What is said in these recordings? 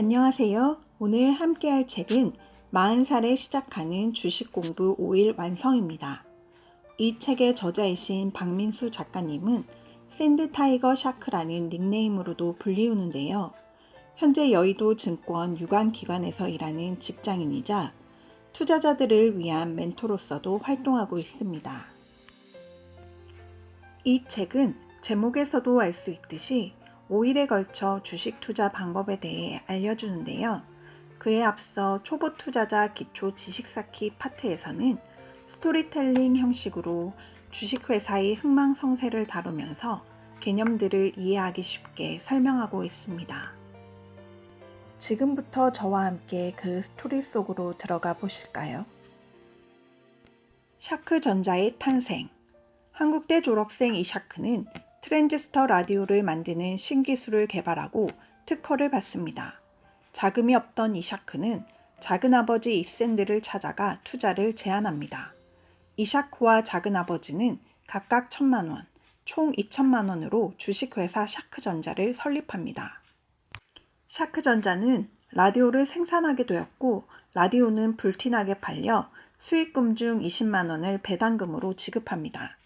안녕하세요. 오늘 함께할 책은 40살에 시작하는 주식 공부 5일 완성입니다. 이 책의 저자이신 박민수 작가님은 샌드 타이거 샤크라는 닉네임으로도 불리우는데요. 현재 여의도 증권 유관기관에서 일하는 직장인이자 투자자들을 위한 멘토로서도 활동하고 있습니다. 이 책은 제목에서도 알 수 있듯이 5일에 걸쳐 주식 투자 방법에 대해 알려주는데요. 그에 앞서 초보 투자자 기초 지식 쌓기 파트에서는 스토리텔링 형식으로 주식회사의 흥망성쇠를 다루면서 개념들을 이해하기 쉽게 설명하고 있습니다. 지금부터 저와 함께 그 스토리 속으로 들어가 보실까요? 샤크전자의 탄생. 한국대 졸업생 이샤크는 트랜지스터 라디오를 만드는 신기술을 개발하고 특허를 받습니다. 자금이 없던 이샤크는 작은아버지 이샌드를 찾아가 투자를 제안합니다. 이샤크와 작은아버지는 각각 1,000만 원, 총 2,000만 원으로 주식회사 샤크전자를 설립합니다. 샤크전자는 라디오를 생산하게 되었고 라디오는 불티나게 팔려 수익금 중 20만 원을 배당금으로 지급합니다.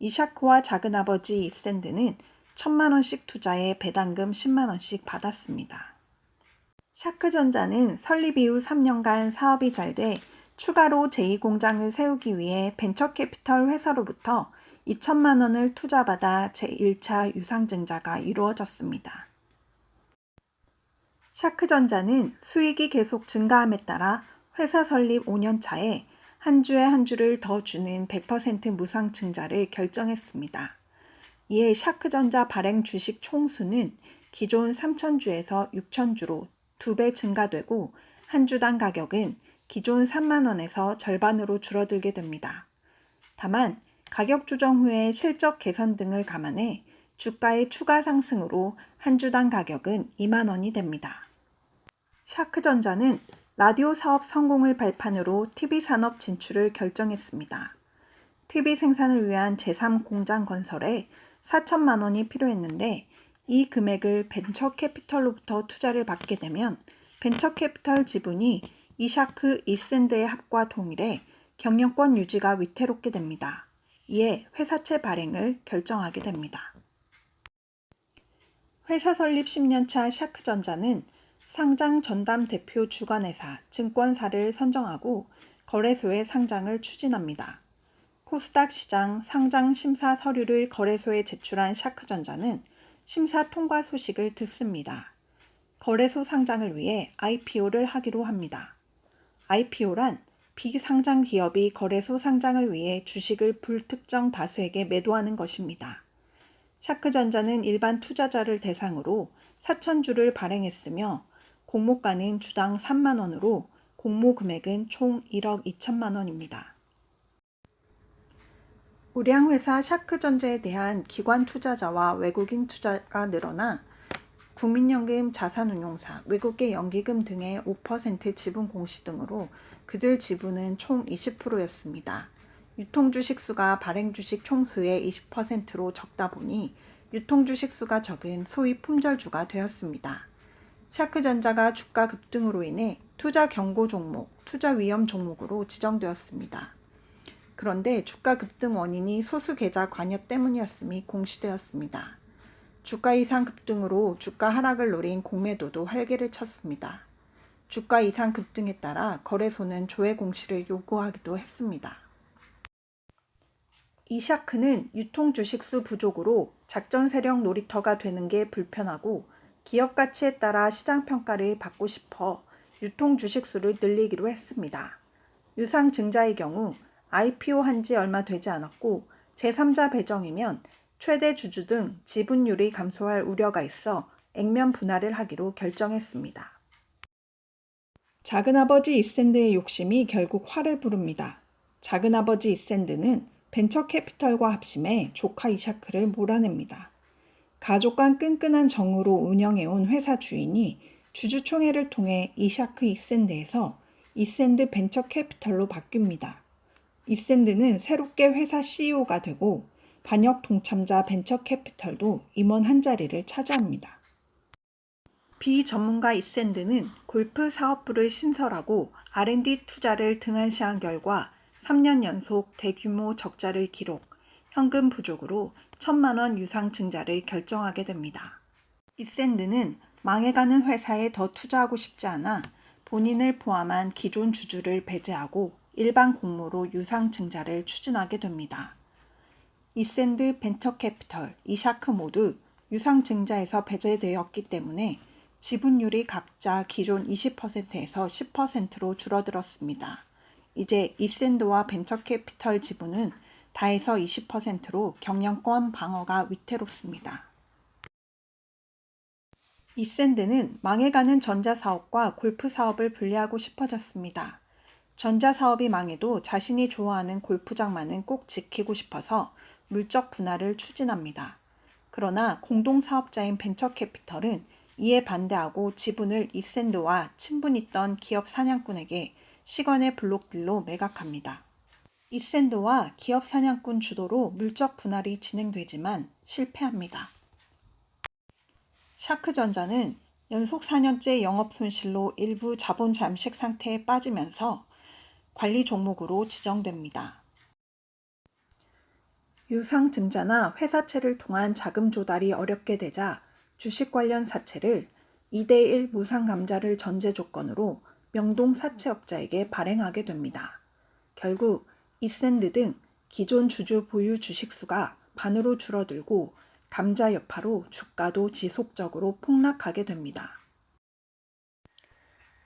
이샤크와 작은아버지 이샌드는 1,000만 원씩 투자해 배당금 10만 원씩 받았습니다. 샤크전자는 설립 이후 3년간 사업이 잘 돼 추가로 제2공장을 세우기 위해 벤처캐피털 회사로부터 2천만 원을 투자받아 제1차 유상증자가 이루어졌습니다. 샤크전자는 수익이 계속 증가함에 따라 회사 설립 5년 차에 한 주에 한 주를 더 주는 100% 무상증자를 결정했습니다. 이에 샤크전자 발행 주식 총수는 기존 3,000주에서 6,000주로 2배 증가되고 한 주당 가격은 기존 3만 원에서 절반으로 줄어들게 됩니다. 다만 가격 조정 후에 실적 개선 등을 감안해 주가의 추가 상승으로 한 주당 가격은 2만 원이 됩니다. 샤크전자는 라디오 사업 성공을 발판으로 TV 산업 진출을 결정했습니다. TV 생산을 위한 제3공장 건설에 4천만 원이 필요했는데 이 금액을 벤처캐피털로부터 투자를 받게 되면 벤처캐피털 지분이 이샤크 이샌드의 합과 동일해 경영권 유지가 위태롭게 됩니다. 이에 회사채 발행을 결정하게 됩니다. 회사 설립 10년차 샤크전자는 상장 전담 대표 주관회사 증권사를 선정하고 거래소의 상장을 추진합니다. 코스닥 시장 상장 심사 서류를 거래소에 제출한 샤크전자는 심사 통과 소식을 듣습니다. 거래소 상장을 위해 IPO를 하기로 합니다. IPO란 비상장 기업이 거래소 상장을 위해 주식을 불특정 다수에게 매도하는 것입니다. 샤크전자는 일반 투자자를 대상으로 4,000주를 발행했으며 공모가는 주당 3만 원으로 공모 금액은 총 1억 2천만 원입니다. 우량회사 샤크전자에 대한 기관 투자자와 외국인 투자가 늘어나 국민연금 자산운용사, 외국계 연기금 등의 5% 지분 공시 등으로 그들 지분은 총 20%였습니다. 유통주식 수가 발행주식 총수의 20%로 적다 보니 유통주식 수가 적은 소위 품절주가 되었습니다. 샤크전자가 주가 급등으로 인해 투자 경고 종목, 투자 위험 종목으로 지정되었습니다. 그런데 주가 급등 원인이 소수 계좌 관여 때문이었음이 공시되었습니다. 주가 이상 급등으로 주가 하락을 노린 공매도도 활개를 쳤습니다. 주가 이상 급등에 따라 거래소는 조회 공시를 요구하기도 했습니다. 이샤크는 유통 주식수 부족으로 작전 세력 놀이터가 되는 게 불편하고 기업 가치에 따라 시장 평가를 받고 싶어 유통 주식수를 늘리기로 했습니다. 유상 증자의 경우 IPO 한 지 얼마 되지 않았고 제3자 배정이면 최대 주주 등 지분율이 감소할 우려가 있어 액면 분할을 하기로 결정했습니다. 작은아버지 이샌드의 욕심이 결국 화를 부릅니다. 작은아버지 이샌드는 벤처캐피털과 합심해 조카 이샤크를 몰아냅니다. 가족 간 끈끈한 정으로 운영해온 회사 주인이 주주총회를 통해 이샤크 이샌드에서 이샌드 벤처캐피털로 바뀝니다. 이샌드는 새롭게 회사 CEO가 되고 반역 동참자 벤처캐피털도 임원 한 자리를 차지합니다. 비전문가 이샌드는 골프 사업부를 신설하고 R&D 투자를 등한시한 결과 3년 연속 대규모 적자를 기록, 현금 부족으로 1,000만 원 유상 증자를 결정하게 됩니다. 이샌드는 망해가는 회사에 더 투자하고 싶지 않아 본인을 포함한 기존 주주를 배제하고 일반 공모로 유상 증자를 추진하게 됩니다. 이샌드 벤처캐피털, 이샤크 모두 유상 증자에서 배제되었기 때문에 지분율이 각자 기존 20%에서 10%로 줄어들었습니다. 이제 이샌드와 벤처캐피털 지분은 다해서 20%로 경영권 방어가 위태롭습니다. 이샌드는 망해가는 전자사업과 골프 사업을 분리하고 싶어졌습니다. 전자사업이 망해도 자신이 좋아하는 골프장만은 꼭 지키고 싶어서 물적 분할을 추진합니다. 그러나 공동사업자인 벤처캐피털은 이에 반대하고 지분을 이샌드와 친분 있던 기업 사냥꾼에게 시간의 블록딜로 매각합니다. 이샌드와 기업 사냥꾼 주도로 물적 분할이 진행되지만 실패합니다. 샤크전자는 연속 4년째 영업 손실로 일부 자본 잠식 상태에 빠지면서 관리 종목으로 지정됩니다. 유상 증자나 회사채를 통한 자금 조달이 어렵게 되자 주식 관련 사채를 2대1 무상 감자를 전제 조건으로 명동 사채업자에게 발행하게 됩니다. 결국 이샌드 등 기존 주주 보유 주식수가 반으로 줄어들고 감자 여파로 주가도 지속적으로 폭락하게 됩니다.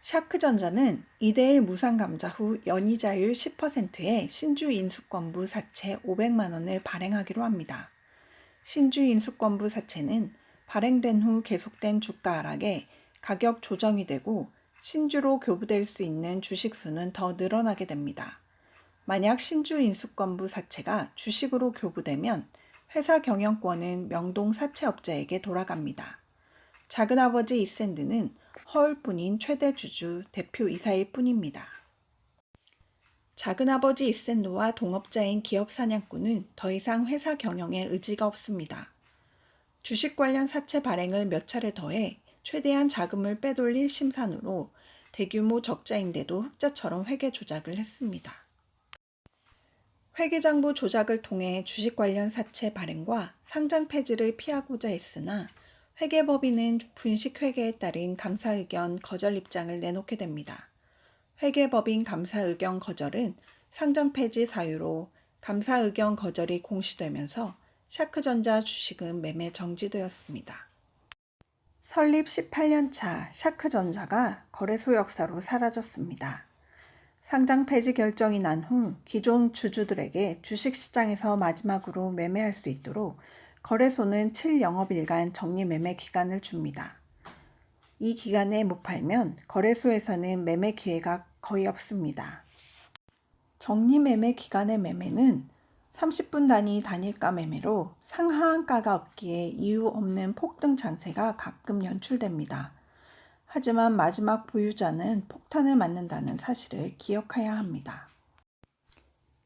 샤크전자는 2대1 무상 감자 후 연이자율 10%의 신주 인수권부 사채 500만 원을 발행하기로 합니다. 신주 인수권부 사채는 발행된 후 계속된 주가 하락에 가격 조정이 되고 신주로 교부될 수 있는 주식수는 더 늘어나게 됩니다. 만약 신주 인수권부 사채가 주식으로 교부되면 회사 경영권은 명동 사채업자에게 돌아갑니다. 작은아버지 이샌드는 허울뿐인 최대 주주 대표이사일 뿐입니다. 작은아버지 이샌드와 동업자인 기업 사냥꾼은 더 이상 회사 경영에 의지가 없습니다. 주식 관련 사채 발행을 몇 차례 더해 최대한 자금을 빼돌릴 심산으로 대규모 적자인데도 흑자처럼 회계 조작을 했습니다. 회계장부 조작을 통해 주식 관련 사채 발행과 상장 폐지를 피하고자 했으나 회계법인은 분식회계에 따른 감사 의견 거절 입장을 내놓게 됩니다. 회계법인 감사 의견 거절은 상장 폐지 사유로 감사 의견 거절이 공시되면서 샤크전자 주식은 매매 정지되었습니다. 설립 18년 차 샤크전자가 거래소 역사로 사라졌습니다. 상장 폐지 결정이 난 후 기존 주주들에게 주식시장에서 마지막으로 매매할 수 있도록 거래소는 7영업일간 정리매매 기간을 줍니다. 이 기간에 못 팔면 거래소에서는 매매 기회가 거의 없습니다. 정리매매 기간의 매매는 30분 단위 단일가 매매로 상하한가가 없기에 이유 없는 폭등 장세가 가끔 연출됩니다. 하지만 마지막 보유자는 폭탄을 맞는다는 사실을 기억해야 합니다.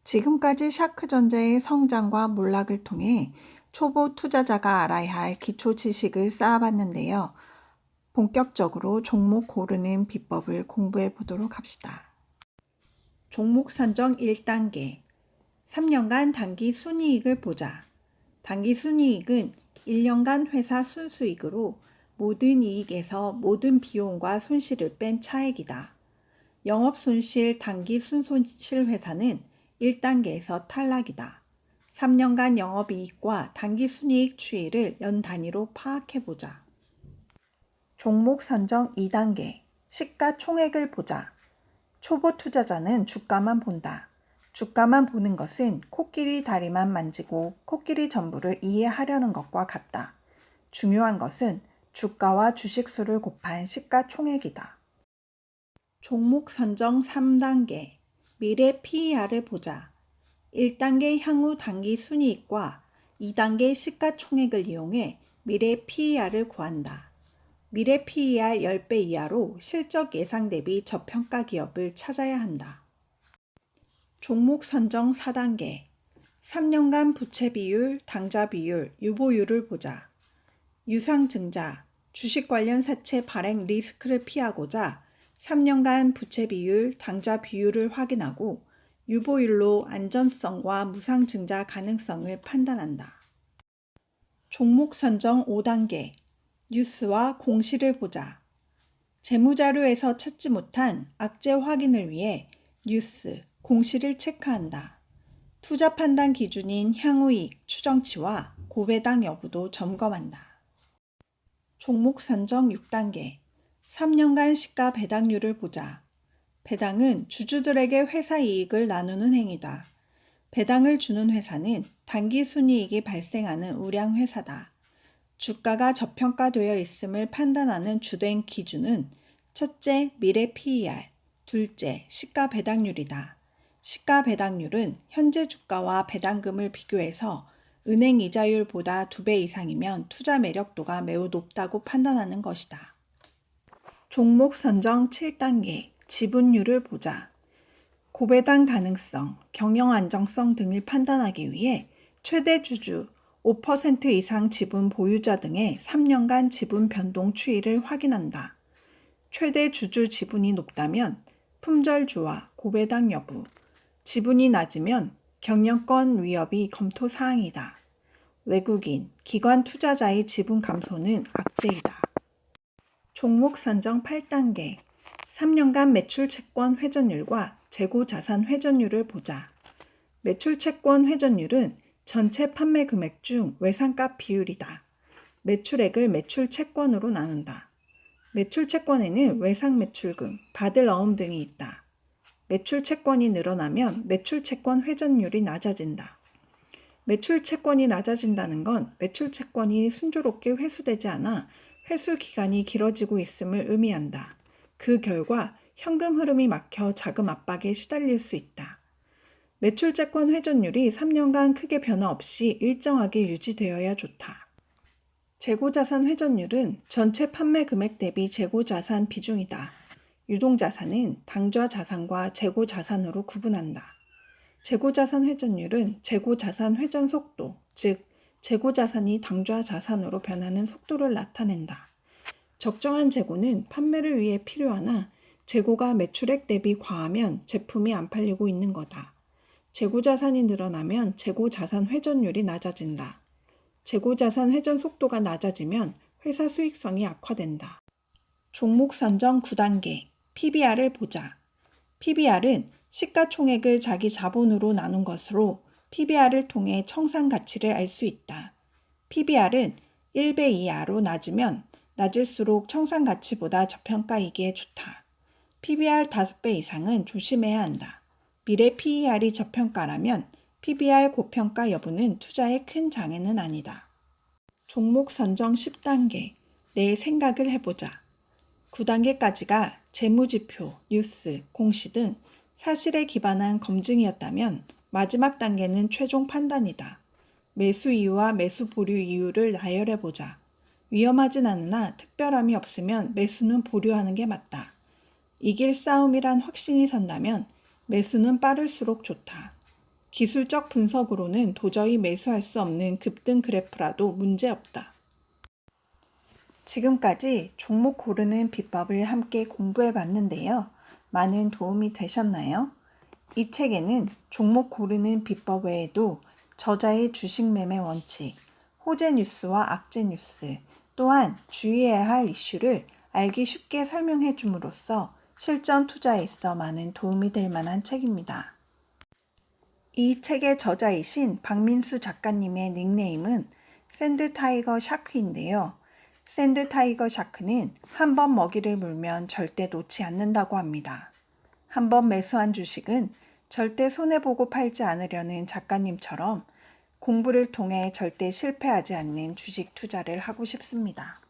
지금까지 샤크전자의 성장과 몰락을 통해 초보 투자자가 알아야 할 기초 지식을 쌓아봤는데요. 본격적으로 종목 고르는 비법을 공부해 보도록 합시다. 종목 선정 1단계 3년간 단기 순이익을 보자. 단기 순이익은 1년간 회사 순수익으로 모든 이익에서 모든 비용과 손실을 뺀 차액이다. 영업손실 단기 순손실 회사는 1단계에서 탈락이다. 3년간 영업이익과 단기 순이익 추이를 연 단위로 파악해보자. 종목 선정 2단계 시가총액을 보자. 초보 투자자는 주가만 본다. 주가만 보는 것은 코끼리 다리만 만지고 코끼리 전부를 이해하려는 것과 같다. 중요한 것은 주가와 주식수를 곱한 시가총액이다. 종목 선정 3단계 미래 PER을 보자. 1단계 향후 단기 순이익과 2단계 시가총액을 이용해 미래 PER을 구한다. 미래 PER 10배 이하로 실적 예상 대비 저평가 기업을 찾아야 한다. 종목 선정 4단계 3년간 부채 비율, 당좌 비율, 유보율을 보자. 유상증자, 주식 관련 사채 발행 리스크를 피하고자 3년간 부채 비율, 당좌 비율을 확인하고 유보율로 안전성과 무상증자 가능성을 판단한다. 종목 선정 5단계. 뉴스와 공시를 보자. 재무자료에서 찾지 못한 악재 확인을 위해 뉴스, 공시를 체크한다. 투자 판단 기준인 향후이익 추정치와 고배당 여부도 점검한다. 종목 선정 6단계. 3년간 시가 배당률을 보자. 배당은 주주들에게 회사 이익을 나누는 행위다. 배당을 주는 회사는 단기 순이익이 발생하는 우량 회사다. 주가가 저평가되어 있음을 판단하는 주된 기준은 첫째, 미래 PER, 둘째, 시가 배당률이다. 시가 배당률은 현재 주가와 배당금을 비교해서 은행 이자율보다 2배 이상이면 투자 매력도가 매우 높다고 판단하는 것이다. 종목 선정 7단계. 지분율을 보자. 고배당 가능성, 경영 안정성 등을 판단하기 위해 최대 주주, 5% 이상 지분 보유자 등의 3년간 지분 변동 추이를 확인한다. 최대 주주 지분이 높다면 품절주와 고배당 여부, 지분이 낮으면 경영권 위협이 검토 사항이다. 외국인, 기관 투자자의 지분 감소는 악재이다. 종목 선정 8단계. 3년간 매출 채권 회전율과 재고 자산 회전율을 보자. 매출 채권 회전율은 전체 판매 금액 중 외상값 비율이다. 매출액을 매출 채권으로 나눈다. 매출 채권에는 외상 매출금, 받을 어음 등이 있다. 매출 채권이 늘어나면 매출 채권 회전율이 낮아진다. 매출 채권이 낮아진다는 건 매출 채권이 순조롭게 회수되지 않아 회수 기간이 길어지고 있음을 의미한다. 그 결과 현금 흐름이 막혀 자금 압박에 시달릴 수 있다. 매출 채권 회전율이 3년간 크게 변화 없이 일정하게 유지되어야 좋다. 재고자산 회전율은 전체 판매 금액 대비 재고자산 비중이다. 유동자산은 당좌 자산과 재고자산으로 구분한다. 재고자산 회전율은 재고자산 회전 속도, 즉 재고자산이 당좌 자산으로 변하는 속도를 나타낸다. 적정한 재고는 판매를 위해 필요하나 재고가 매출액 대비 과하면 제품이 안 팔리고 있는 거다. 재고자산이 늘어나면 재고자산 회전율이 낮아진다. 재고자산 회전 속도가 낮아지면 회사 수익성이 악화된다. 종목 선정 9단계. PBR을 보자. PBR은 시가총액을 자기 자본으로 나눈 것으로 PBR을 통해 청산 가치를 알 수 있다. PBR은 1배 이하로 낮으면 낮을수록 청산 가치보다 저평가이기에 좋다. PBR 5배 이상은 조심해야 한다. 미래 PER이 저평가라면 PBR 고평가 여부는 투자에 큰 장애는 아니다. 종목 선정 10단계. 내 생각을 해보자. 9단계까지가 재무지표, 뉴스, 공시 등 사실에 기반한 검증이었다면 마지막 단계는 최종 판단이다. 매수 이유와 매수 보류 이유를 나열해보자. 위험하진 않으나 특별함이 없으면 매수는 보류하는 게 맞다. 이길 싸움이란 확신이 선다면 매수는 빠를수록 좋다. 기술적 분석으로는 도저히 매수할 수 없는 급등 그래프라도 문제없다. 지금까지 종목 고르는 비법을 함께 공부해 봤는데요. 많은 도움이 되셨나요? 이 책에는 종목 고르는 비법 외에도 저자의 주식 매매 원칙, 호재 뉴스와 악재 뉴스, 또한 주의해야 할 이슈를 알기 쉽게 설명해 줌으로써 실전 투자에 있어 많은 도움이 될 만한 책입니다. 이 책의 저자이신 박민수 작가님의 닉네임은 샌드타이거 샤크인데요. 샌드타이거 샤크는 한 번 먹이를 물면 절대 놓지 않는다고 합니다. 한 번 매수한 주식은 절대 손해보고 팔지 않으려는 작가님처럼 공부를 통해 절대 실패하지 않는 주식 투자를 하고 싶습니다.